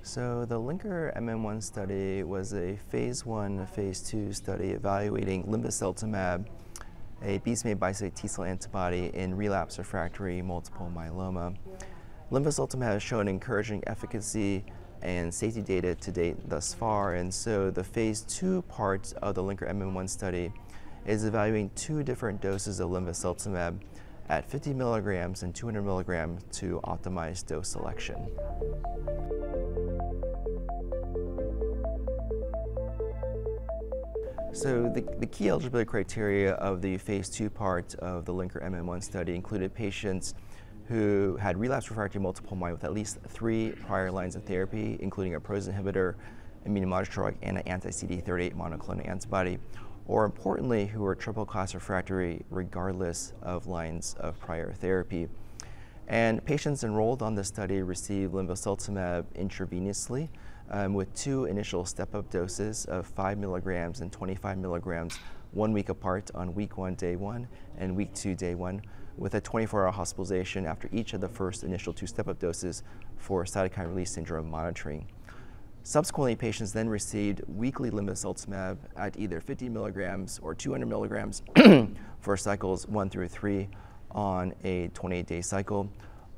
So the LINKER-MM1 study was a phase 1, phase 2 study evaluating Linvoseltamab, a BCMA bispecific T-cell antibody in relapsed refractory multiple myeloma. Linvoseltamab has shown encouraging efficacy and safety data to date thus far, and so the phase 2 part of the LINKER-MM1 study is evaluating two different doses of Linvoseltamab at 50 milligrams and 200 milligrams to optimize dose selection. So the key eligibility criteria of the phase 2 part of the LINKER-MM1 study included patients who had relapsed refractory multiple myeloma with at least 3 prior lines of therapy, including a protease inhibitor, immunomodulatory drug, and an anti-CD3 monoclonal antibody, or importantly, who were triple-class refractory regardless of lines of prior therapy. And patients enrolled on this study received Linvoseltamab intravenously with 2 initial step-up doses of 5 milligrams and 25 milligrams 1 week apart on week 1, day 1, and week 2, day 1, with a 24-hour hospitalization after each of the first initial 2 step-up doses for cytokine release syndrome monitoring. Subsequently, patients then received weekly Linvoseltamab at either 50 milligrams or 200 milligrams for cycles 1 through 3 on a 28-day cycle,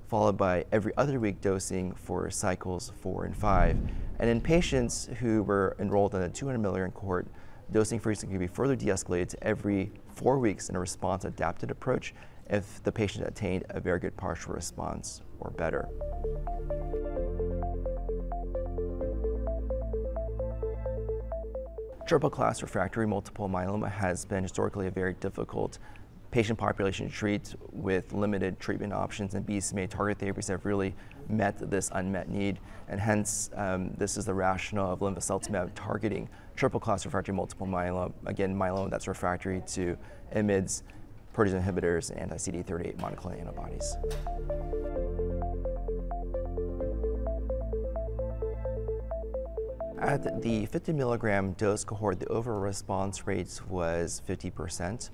followed by every other week dosing for cycles 4 and 5. And in patients who were enrolled in a 200 milligram cohort, dosing frequency can be further de-escalated to every 4 weeks in a response-adapted approach if the patient attained a very good partial response or better. Triple-class refractory multiple myeloma has been historically a very difficult patient population to treat with limited treatment options, and BCMA target therapies have really met this unmet need, and hence this is the rationale of Linvoseltamab targeting triple-class refractory multiple myeloma, again myeloma that's refractory to IMiDs, protease inhibitors, and anti-CD3 monoclonal antibodies. At the 50 milligram dose cohort, the overall response rate was 50%.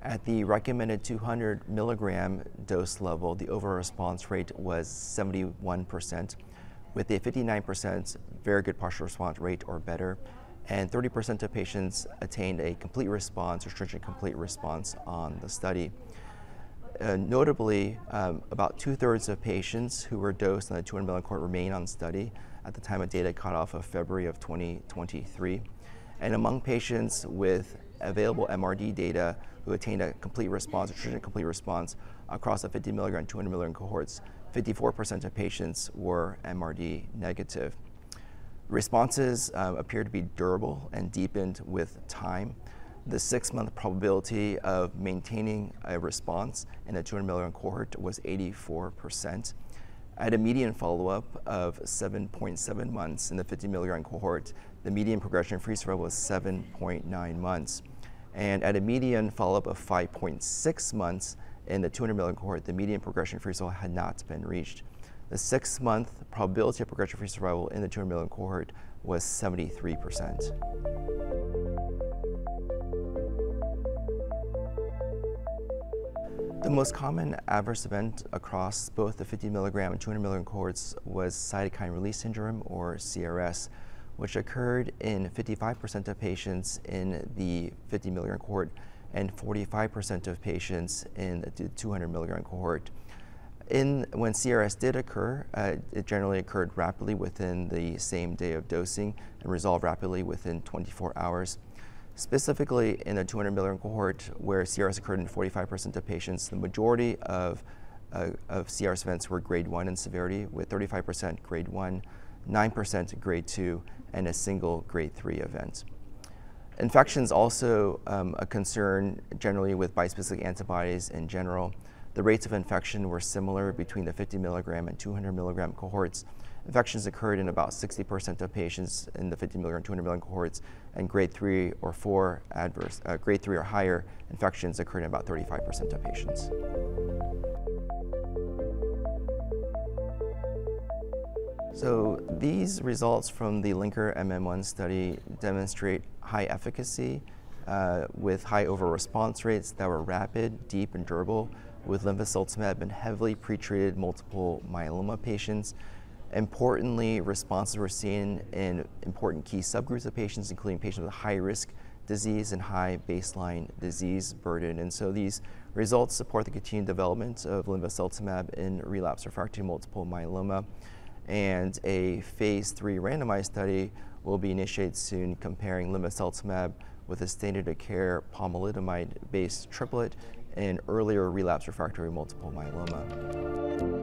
At the recommended 200 milligram dose level, the overall response rate was 71%, with a 59% very good partial response rate or better, and 30% of patients attained a complete response or stringent complete response on the study. Notably, about 2/3 of patients who were dosed on the 200 milligram cohort remain on study at the time of data cutoff of February of 2023. And among patients with available MRD data who attained a complete response or stringent complete response across the 50 milligram and 200 milligram cohorts, 54% of patients were MRD negative. Responses appear to be durable and deepened with time. The 6-month probability of maintaining a response in a 200 milligram cohort was 84%. At a median follow-up of 7.7 months in the 50 milligram cohort, the median progression-free survival was 7.9 months. And at a median follow-up of 5.6 months in the 200 milligram cohort, the median progression-free survival had not been reached. The 6-month probability of progression-free survival in the 200 milligram cohort was 73%. The most common adverse event across both the 50 milligram and 200 milligram cohorts was cytokine release syndrome, or CRS, which occurred in 55% of patients in the 50 milligram cohort and 45% of patients in the 200 milligram cohort. When CRS did occur, it generally occurred rapidly within the same day of dosing and resolved rapidly within 24 hours. Specifically in the 200 milligram cohort, where CRS occurred in 45% of patients, the majority of CRS events were grade 1 in severity, with 35% grade 1, 9% grade 2, and a single grade 3 event. Infections also a concern generally with bispecific antibodies in general. The rates of infection were similar between the 50 milligram and 200 milligram cohorts. Infections occurred in about 60% of patients in the 50 milligram, 200 milligram cohorts, and grade 3 or 4 adverse, grade 3 or higher infections occurred in about 35% of patients. So these results from the LINKER-MM1 study demonstrate high efficacy with high overall response rates that were rapid, deep, and durable with Linvoseltamab in heavily pretreated multiple myeloma patients. Importantly, responses were seen in important key subgroups of patients, including patients with high-risk disease and high baseline disease burden. And so these results support the continued development of linvoseltamab in relapsed refractory multiple myeloma. And a phase 3 randomized study will be initiated soon comparing linvoseltamab with a standard of care pomalidomide-based triplet in earlier relapsed refractory multiple myeloma.